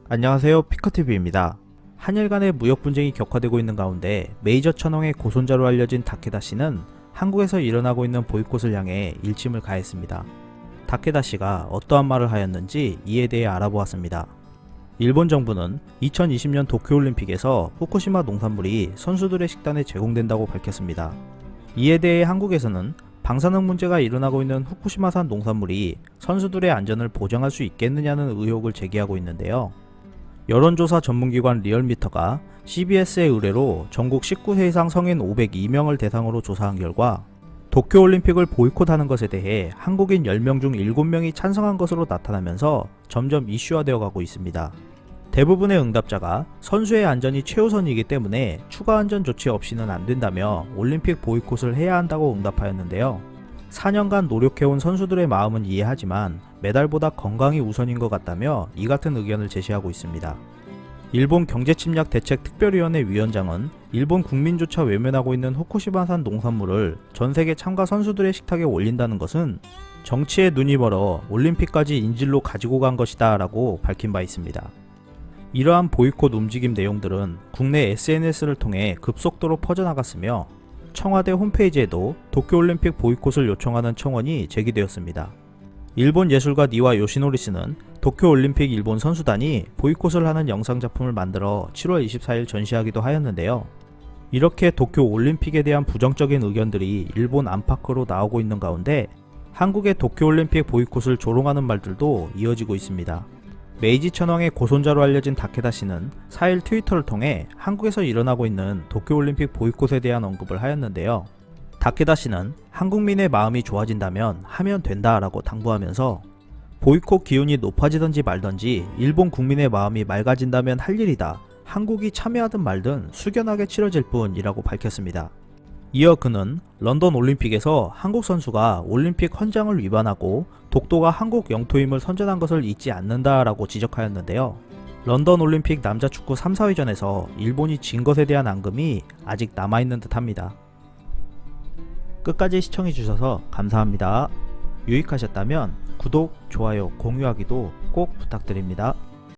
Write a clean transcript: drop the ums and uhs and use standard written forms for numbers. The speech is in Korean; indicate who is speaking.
Speaker 1: 안녕하세요, 피커TV입니다. 한일 간의 무역 분쟁이 격화되고 있는 가운데 메이저 천황의 고손자로 알려진 다케다 씨는 한국에서 일어나고 있는 보이콧을 향해 일침을 가했습니다. 다케다 씨가 어떠한 말을 하였는지 이에 대해 알아보았습니다. 일본 정부는 2020년 도쿄올림픽에서 후쿠시마 농산물이 선수들의 식단에 제공된다고 밝혔습니다. 이에 대해 한국에서는 방사능 문제가 일어나고 있는 후쿠시마산 농산물이 선수들의 안전을 보장할 수 있겠느냐는 의혹을 제기하고 있는데요. 여론조사 전문기관 리얼미터가 CBS의 의뢰로 전국 19세 이상 성인 502명을 대상으로 조사한 결과 도쿄올림픽을 보이콧하는 것에 대해 한국인 10명 중 7명이 찬성한 것으로 나타나면서 점점 이슈화되어 가고 있습니다. 대부분의 응답자가 선수의 안전이 최우선이기 때문에 추가 안전 조치 없이는 안 된다며 올림픽 보이콧을 해야 한다고 응답하였는데요. 4년간 노력해온 선수들의 마음은 이해하지만 메달보다 건강이 우선인 것 같다며 이 같은 의견을 제시하고 있습니다. 일본 경제침략대책특별위원회 위원장은 일본 국민조차 외면하고 있는 후쿠시마산 농산물을 전세계 참가 선수들의 식탁에 올린다는 것은 정치에 눈이 멀어 올림픽까지 인질로 가지고 간 것이다 라고 밝힌 바 있습니다. 이러한 보이콧 움직임 내용들은 국내 SNS를 통해 급속도로 퍼져나갔으며 청와대 홈페이지에도 도쿄올림픽 보이콧을 요청하는 청원이 제기되었습니다. 일본 예술가 니와 요시노리 씨는 도쿄올림픽 일본 선수단이 보이콧을 하는 영상작품을 만들어 7월 24일 전시하기도 하였는데요. 이렇게 도쿄올림픽에 대한 부정적인 의견들이 일본 안팎으로 나오고 있는 가운데 한국의 도쿄올림픽 보이콧을 조롱하는 말들도 이어지고 있습니다. 메이지 천황의 고손자로 알려진 다케다 씨는 4일 트위터를 통해 한국에서 일어나고 있는 도쿄올림픽 보이콧에 대한 언급을 하였는데요. 다케다 씨는 한국민의 마음이 좋아진다면 하면 된다라고 당부하면서 보이콧 기운이 높아지든지 말든지 일본 국민의 마음이 맑아진다면 할 일이다. 한국이 참여하든 말든 숙연하게 치러질 뿐이라고 밝혔습니다. 이어 그는 런던 올림픽에서 한국 선수가 올림픽 헌장을 위반하고 독도가 한국 영토임을 선전한 것을 잊지 않는다라고 지적하였는데요. 런던 올림픽 남자 축구 3, 4위전에서 일본이 진 것에 대한 앙금이 아직 남아있는 듯합니다. 끝까지 시청해주셔서 감사합니다. 유익하셨다면 구독, 좋아요, 공유하기도 꼭 부탁드립니다.